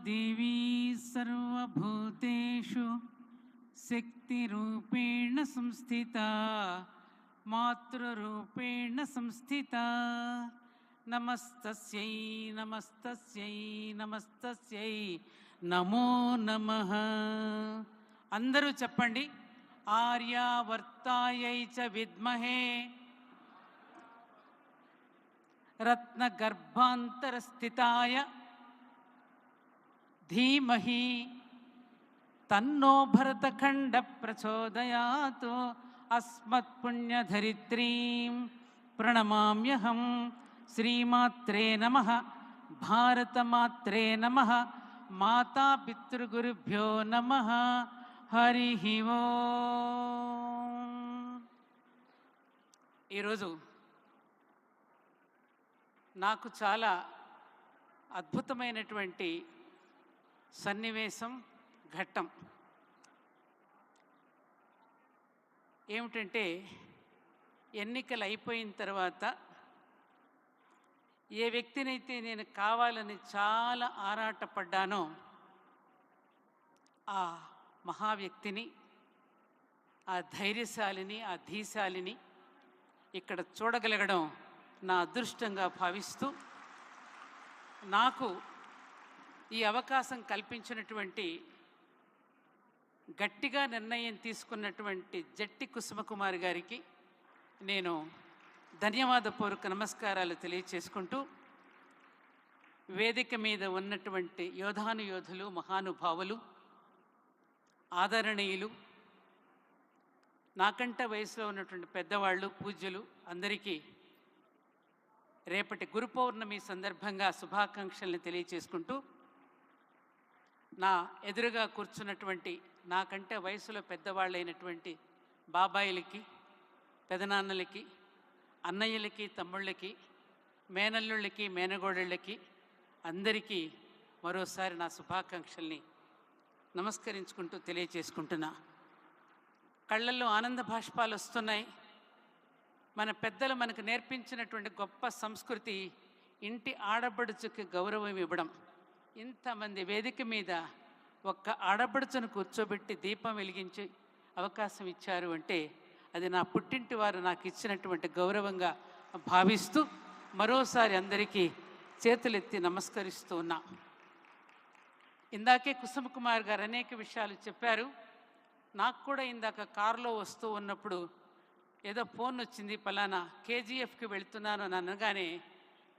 देवी सर्वभूतेषु शक्तिरूपेण संस्थिता मातृरूपेण संस्थिता नमस्तस्यै नमस्तस्यै नमस्तस्यै नमो नमः। అందరూ చెప్పండి. ఆర్యావర్తాయై చ విద్మహే రత్నగర్భాంతరస్థితాయ ధీమహి తన్నో భరతఖండ ప్రచోదయాత్. అస్మత్పుణ్యధరిత్రీం ప్రణమామ్యహం. శ్రీమాత్రే నమః. భారతమాత్రే నమః. మాతాపితృగురుభ్యో నమః. హరి ఓం. ఈరోజు నాకు చాలా అద్భుతమైనటువంటి సన్నివేశం, ఘట్టం. ఏమిటంటే, ఎన్నికలు అయిపోయిన తర్వాత ఏ వ్యక్తినైతే నేను కావాలని చాలా ఆరాటపడ్డానో ఆ మహా వ్యక్తిని, ఆ ధైర్యశాలిని, ఆ ధీశాలిని ఇక్కడ చూడగలగడం నా అదృష్టంగా భావిస్తూ, నాకు ఈ అవకాశం కల్పించినటువంటి, గట్టిగా నిర్ణయం తీసుకున్నటువంటి జట్టి కుసుమకుమారి గారికి నేను ధన్యవాదపూర్వక నమస్కారాలు తెలియచేసుకుంటూ, వేదిక మీద ఉన్నటువంటి యోధానుయోధులు, మహానుభావులు, ఆదరణీయులు, నాకంట వయసులో ఉన్నటువంటి పెద్దవాళ్ళు, పూజ్యులు అందరికీ రేపటి గురు పౌర్ణమి సందర్భంగా శుభాకాంక్షల్ని తెలియచేసుకుంటూ, నా ఎదురుగా కూర్చున్నటువంటి నాకంటే వయసులో పెద్దవాళ్ళైనటువంటి బాబాయిలకి, పెదనాన్నలకి, అన్నయ్యలకి, తమ్ముళ్ళకి, మేనల్లుళ్ళకి, మేనగోడళ్ళకి అందరికీ మరోసారి నా శుభాకాంక్షల్ని నమస్కరించుకుంటూ తెలియచేసుకుంటున్నా. కళ్ళల్లో ఆనంద భాష్పాలు వస్తున్నాయి. మన పెద్దలు మనకు నేర్పించినటువంటి గొప్ప సంస్కృతి ఇంటి ఆడపడుచుకి గౌరవం ఇవ్వడం. ఇంతమంది వేదిక మీద ఒక్క ఆడపడుచును కూర్చోబెట్టి దీపం వెలిగించి అవకాశం ఇచ్చారు అంటే అది నా పుట్టింటి వారు నాకు ఇచ్చినటువంటి గౌరవంగా భావిస్తూ మరోసారి అందరికీ చేతులెత్తి నమస్కరిస్తూ ఉన్నా. ఇందాకే కుసుమకుమార్ గారు అనేక విషయాలు చెప్పారు. నాకు కూడా ఇందాక కారులో వస్తూ ఉన్నప్పుడు ఏదో ఫోన్ వచ్చింది, పలానా కేజీఎఫ్కి వెళ్తున్నాను అని అనగానే,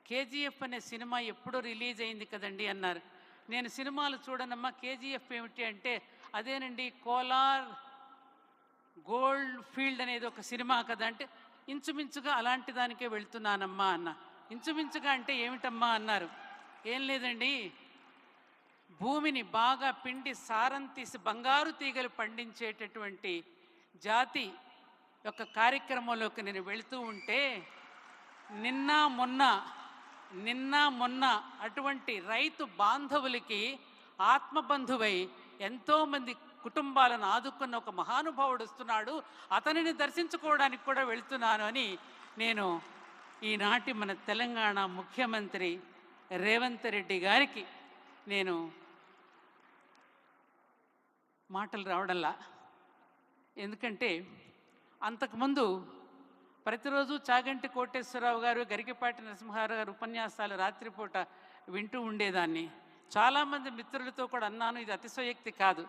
కేజీఎఫ్ అనే సినిమా ఎప్పుడో రిలీజ్ అయింది కదండి అన్నారు. నేను సినిమాలు చూడనమ్మా, కేజీఎఫ్ ఏమిటి అంటే, అదేనండి కోలార్ గోల్డ్ ఫీల్డ్ అనేది ఒక సినిమా కదా అంటే, ఇంచుమించుగా అలాంటి దానికే వెళ్తున్నానమ్మా అన్న. ఇంచుమించుగా అంటే ఏమిటమ్మా అన్నారు. ఏం లేదండి, భూమిని బాగా పిండి సారం తీసి బంగారు తీగలు పండించేటటువంటి జాతి యొక్క కార్యక్రమంలోకి నేను వెళుతూ ఉంటే, నిన్న మొన్న అటువంటి రైతు బాంధవులకి ఆత్మబంధువై ఎంతోమంది కుటుంబాలను ఆదుకున్న ఒక మహానుభావుడు వస్తున్నాడు, అతనిని దర్శించుకోవడానికి కూడా వెళ్తున్నాను అని నేను ఈనాటి మన తెలంగాణ ముఖ్యమంత్రి రేవంత్ రెడ్డి గారికి నేను మాటలు రావడంలా. ఎందుకంటే అంతకుముందు ప్రతిరోజు చాగంటి కోటేశ్వరరావు గారు, గరికపాటి నరసింహారావు గారు ఉపన్యాసాలు రాత్రిపూట వింటూ ఉండేదాన్ని. చాలామంది మిత్రులతో కూడా అన్నాను, ఇది అతిశయోక్తి కాదు.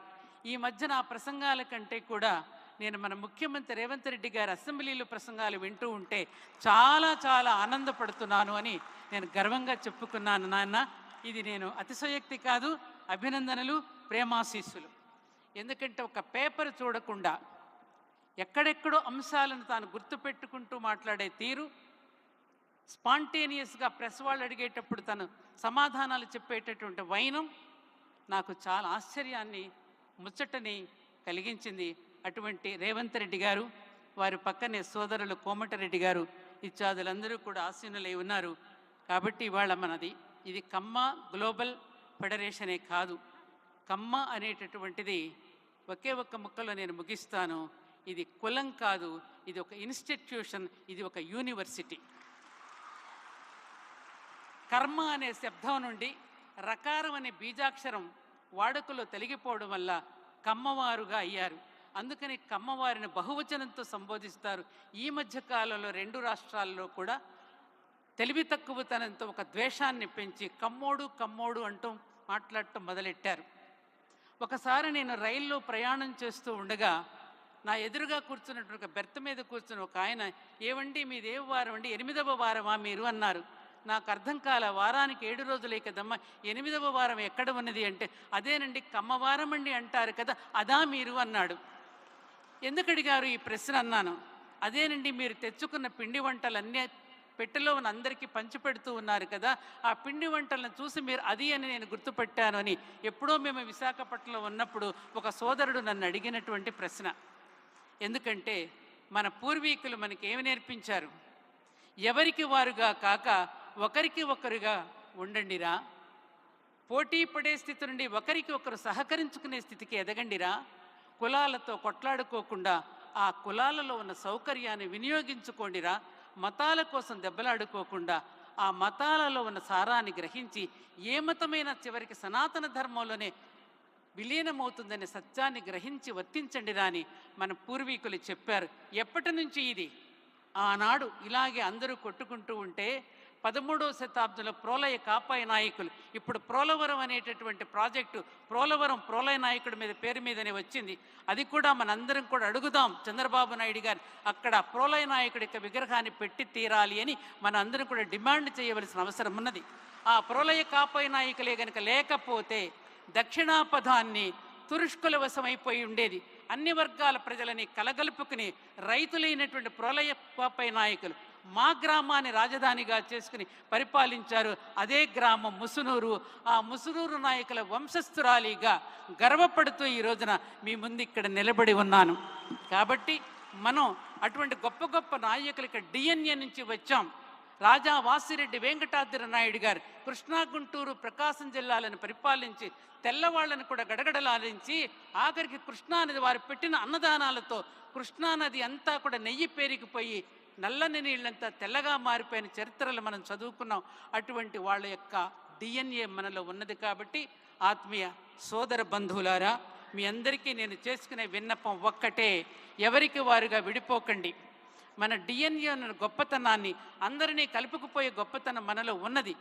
ఈ మధ్యన ఆ ప్రసంగాల కంటే కూడా నేను మన ముఖ్యమంత్రి రేవంత్ రెడ్డి గారి అసెంబ్లీలో ప్రసంగాలు వింటూ ఉంటే చాలా చాలా ఆనందపడుతున్నాను అని నేను గర్వంగా చెప్పుకున్నాను. నాన్న, ఇది నేను అతిశయోక్తి కాదు, అభినందనలు, ప్రేమాశీస్సులు. ఎందుకంటే ఒక పేపర్ చూడకుండా ఎక్కడెక్కడో అంశాలను తాను గుర్తుపెట్టుకుంటూ మాట్లాడే తీరు, స్పాంటేనియస్గా ప్రెస్ వాళ్ళు అడిగేటప్పుడు తను సమాధానాలు చెప్పేటటువంటి వైనం నాకు చాలా ఆశ్చర్యాన్ని, ముచ్చటని కలిగించింది. అటువంటి రేవంత్ రెడ్డి గారు, వారి పక్కనే సోదరులు కోమటిరెడ్డి గారు ఇత్యాదులందరూ కూడా ఆసీనులై ఉన్నారు. కాబట్టి ఇవాళ మనది ఇది కమ్మ గ్లోబల్ ఫెడరేషనే కాదు. కమ్మ అనేటటువంటిది ఒకే ఒక్క ముక్కలో నేను ముగిస్తాను. ఇది కులం కాదు, ఇది ఒక ఇన్స్టిట్యూషన్, ఇది ఒక యూనివర్సిటీ. కర్మ అనే శబ్దం నుండి రకారం అనే బీజాక్షరం వాడుకలో తొలగిపోవడం వల్ల కమ్మవారుగా అయ్యారు. అందుకని కమ్మవారిని బహువచనంతో సంబోధిస్తారు. ఈ మధ్య కాలంలో 2 రాష్ట్రాల్లో కూడా తెలివి తక్కువతనంతో ఒక ద్వేషాన్ని పెంచి కమ్మోడు కమ్మోడు అంటూ మాట్లాడటం మొదలెట్టారు. ఒకసారి నేను రైల్లో ప్రయాణం చేస్తూ ఉండగా నా ఎదురుగా కూర్చున్నటువంటి ఒక బెర్త్ మీద కూర్చుని ఒక ఆయన, ఏవండి మీది ఏ వారం అండి, 8వ వారమా మీరు అన్నారు. నాకు అర్థం కాల. వారానికి 7 రోజులే కదమ్మా, 8వ వారం ఎక్కడ ఉన్నది అంటే, అదేనండి కమ్మవారం అండి అంటారు కదా, అదా మీరు అన్నాడు. ఎందుకు అడిగారు ఈ ప్రశ్న అన్నాను. అదేనండి మీరు తెచ్చుకున్న పిండి వంటలన్నీ పెట్టెలో ఉన్న అందరికీ పంచిపెడుతూ ఉన్నారు కదా, ఆ పిండి వంటలను చూసి మీరు అది అని నేను గుర్తుపెట్టాను అని ఎప్పుడో మేము విశాఖపట్నంలో ఉన్నప్పుడు ఒక సోదరుడు నన్ను అడిగినటువంటి ప్రశ్న. ఎందుకంటే మన పూర్వీకులు మనకి ఏమి నేర్పించారు? ఎవరికి వారుగా కాక ఒకరికి ఒకరుగా ఉండండిరా, పోటీ పడే స్థితి నుండి ఒకరికి ఒకరు సహకరించుకునే స్థితికి ఎదగండిరా, కులాలతో కొట్లాడుకోకుండా ఆ కులాలలో ఉన్న సౌకర్యాన్ని వినియోగించుకోండిరా, మతాల కోసం దెబ్బలాడుకోకుండా ఆ మతాలలో ఉన్న సారాన్ని గ్రహించి ఏ మతమైనా చివరికి సనాతన ధర్మంలోనే విలీనమవుతుందనే సత్యాన్ని గ్రహించి వర్తించండి రాని మన పూర్వీకులు చెప్పారు. ఎప్పటి నుంచి ఇది? ఆనాడు ఇలాగే అందరూ కొట్టుకుంటూ ఉంటే 13వ శతాబ్దంలో ప్రోలయ కాపాయ నాయకులు, ఇప్పుడు ప్రోలవరం అనేటటువంటి ప్రాజెక్టు ప్రోలయ నాయకుడి మీద పేరు మీదనే వచ్చింది. అది కూడా మనందరం కూడా అడుగుదాం చంద్రబాబు నాయుడు గారు, అక్కడ ప్రోలయ నాయకుడి యొక్క విగ్రహాన్ని పెట్టి తీరాలి అని మన అందరం కూడా డిమాండ్ చేయవలసిన అవసరం ఉన్నది. ఆ ప్రోలయ కాపాయ నాయకులే కనుక లేకపోతే దక్షిణాపథాన్ని తురుష్కుల వశమైపోయి ఉండేది. అన్ని వర్గాల ప్రజలని కలగలుపుకుని రైతులైనటువంటి ప్రోలయ కాపాయ నాయకులు మా గ్రామాన్ని రాజధానిగా చేసుకుని పరిపాలించారు. అదే గ్రామం ముసునూరు. ఆ ముసునూరు నాయకుల వంశస్థురాలిగా గర్వపడుతూ ఈ రోజున మీ ముందు ఇక్కడ నిలబడి ఉన్నాను. కాబట్టి మనం అటువంటి గొప్ప గొప్ప నాయకులకి డిఎన్ఏ నుంచి వచ్చాం. రాజా వాసిరెడ్డి వెంకటాద్రి నాయుడు గారు కృష్ణా, గుంటూరు, ప్రకాశం జిల్లాలను పరిపాలించి తెల్లవాళ్లను కూడా గడగడలాడించి ఆఖరికి కృష్ణానది వారు పెట్టిన అన్నదానాలతో కృష్ణానది అంతా కూడా నెయ్యి పేరుకుపోయి నల్లని నీళ్ళంతా తెల్లగా మారిపోయిన చరిత్రలు మనం చదువుకున్నాం. అటువంటి వాళ్ళ యొక్క డిఎన్ఏ మనలో ఉన్నది. కాబట్టి ఆత్మీయ సోదర బంధువులారా, మీ అందరికీ నేను చేసుకునే విన్నపం ఒక్కటే, ఎవరికి వారుగా విడిపోకండి. మన డిఎన్ఏ గొప్పతనాన్ని అందరినీ కలుపుకుపోయే గొప్పతనం మనలో ఉన్నది.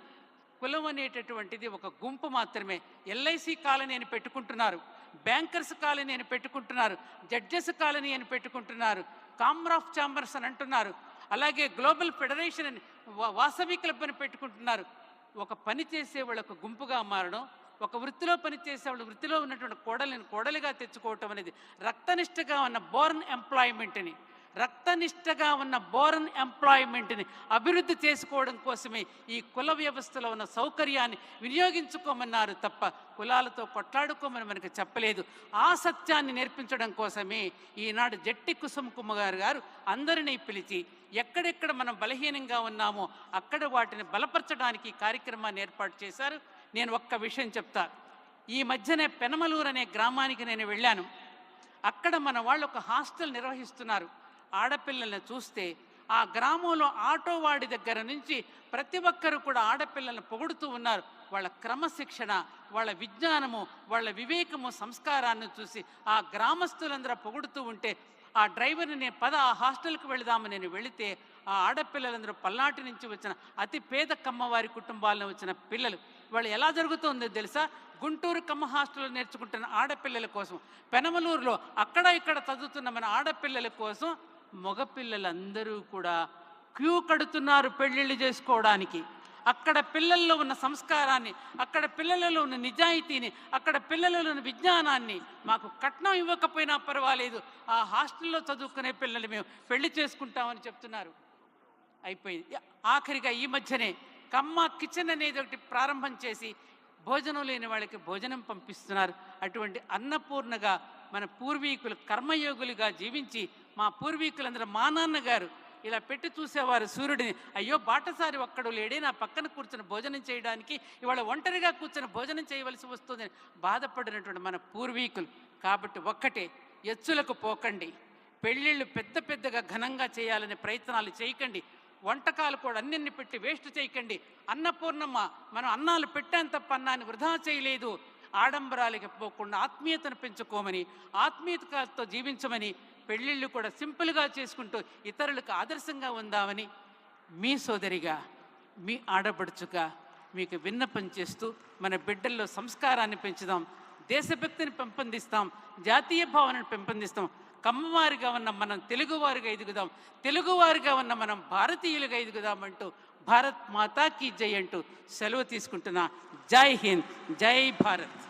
కులం అనేటటువంటిది ఒక గుంపు మాత్రమే. ఎల్ఐసి కాలనీ అని పెట్టుకుంటున్నారు, బ్యాంకర్స్ కాలనీ అని పెట్టుకుంటున్నారు, జడ్జెస్ కాలనీ అని పెట్టుకుంటున్నారు, కామర్ ఆఫ్ ఛాంబర్స్ అని అంటున్నారు, అలాగే గ్లోబల్ ఫెడరేషన్ అని వాసవి క్లబ్ అని పెట్టుకుంటున్నారు. ఒక పని చేసేవాళ్ళు ఒక గుంపుగా మారడం, ఒక వృత్తిలో పనిచేసేవాళ్ళు వృత్తిలో ఉన్నటువంటి కోడలిని కోడలిగా తెచ్చుకోవటం అనేది రక్తనిష్టగా ఉన్న బోర్న్ ఎంప్లాయ్మెంట్ని అభివృద్ధి చేసుకోవడం కోసమే ఈ కుల వ్యవస్థలో ఉన్న సౌకర్యాన్ని వినియోగించుకోమన్నారు తప్ప కులాలతో కొట్లాడుకోమని మనకు చెప్పలేదు. ఆ సత్యాన్ని నేర్పించడం కోసమే ఈనాడు జట్టి కుసుమ్ కుమార్ గారు అందరినీ పిలిచి ఎక్కడెక్కడ మనం బలహీనంగా ఉన్నామో అక్కడ వాటిని బలపరచడానికి కార్యక్రమాన్ని ఏర్పాటు చేశారు. నేను ఒక్క విషయం చెప్తా. ఈ మధ్యనే పెనమలూరు అనే గ్రామానికి నేను వెళ్ళాను. అక్కడ మన వాళ్ళు ఒక హాస్టల్ నిర్వహిస్తున్నారు. ఆడపిల్లల్ని చూస్తే ఆ గ్రామంలో ఆటో వాడి దగ్గర నుంచి ప్రతి ఒక్కరు కూడా ఆడపిల్లలను పొగుడుతూ ఉన్నారు. వాళ్ళ క్రమశిక్షణ, వాళ్ళ విజ్ఞానము, వాళ్ళ వివేకము, సంస్కారాన్ని చూసి ఆ గ్రామస్తులందరూ పొగుడుతూ ఉంటే ఆ డ్రైవర్ని నేను ఆ హాస్టల్కి వెళదామని నేను వెళితే ఆ ఆడపిల్లలందరూ పల్నాటి నుంచి వచ్చిన అతి పేద కమ్మవారి కుటుంబాలను వచ్చిన పిల్లలు. వాళ్ళు ఎలా జరుగుతుందో తెలుసా? గుంటూరు కమ్మ హాస్టల్లో నేర్చుకుంటున్న ఆడపిల్లల కోసం, పెనమలూరులో అక్కడ ఇక్కడ చదువుతున్న మన ఆడపిల్లల కోసం మగపిల్లలందరూ కూడా క్యూ కడుతున్నారు పెళ్ళిళ్ళు చేసుకోవడానికి. అక్కడ పిల్లల్లో ఉన్న సంస్కారాన్ని, అక్కడ పిల్లలలో ఉన్న నిజాయితీని, అక్కడ పిల్లలలో ఉన్న విజ్ఞానాన్ని మాకు కట్నం ఇవ్వకపోయినా పర్వాలేదు, ఆ హాస్టల్లో చదువుకునే పిల్లలు మేము పెళ్లి చేసుకుంటామని చెప్తున్నారు. అయిపోయింది. ఆఖరిగా ఈ మధ్యనే కమ్మ కిచెన్ అనేది ఒకటి ప్రారంభం చేసి భోజనం లేని వాళ్ళకి భోజనం పంపిస్తున్నారు. అటువంటి అన్నపూర్ణగా మన పూర్వీకులు కర్మయోగులుగా జీవించి, మా పూర్వీకులందరూ మా నాన్నగారు ఇలా పెట్టి చూసేవారు సూర్యుడిని. అయ్యో బాటసారి ఒక్కడు లేడే నా పక్కన కూర్చొని భోజనం చేయడానికి, ఇవాళ ఒంటరిగా కూర్చొని భోజనం చేయవలసి వస్తుందని బాధపడినటువంటి మన పూర్వీకులు. కాబట్టి ఒక్కటే, ఎచ్చులకు పోకండి, పెళ్ళిళ్ళు పెద్ద పెద్దగా ఘనంగా చేయాలనే ప్రయత్నాలు చేయకండి. వంటకాలు కూడా అన్నిన్ని పెట్టి వేస్ట్ చేయకండి. అన్నపూర్ణమ్మ మనం అన్నాలు పెట్టాను తప్ప అన్నాన్ని వృధా చేయలేదు. ఆడంబరాలకి పోకుండా ఆత్మీయతను పెంచుకోమని, ఆత్మీయతతో జీవించమని, పెళ్ళిళ్ళు కూడా సింపుల్గా చేసుకుంటూ ఇతరులకు ఆదర్శంగా ఉందామని మీ సోదరిగా, మీ ఆడపడుచుగా మీకు విన్నపం చేస్తూ మన బిడ్డల్లో సంస్కారాన్ని పెంచుదాం, దేశభక్తిని పెంపొందిస్తాం, జాతీయ భావనను పెంపొందిస్తాం. కమ్మవారిగా ఉన్న మనం తెలుగువారిగా ఎదుగుదాం, తెలుగువారిగా ఉన్న మనం భారతీయులుగా ఎదుగుదామంటూ భారత్ మాతాకి జై అంటూ సెలవు తీసుకుంటున్నా. జై హింద్, జై భారత్.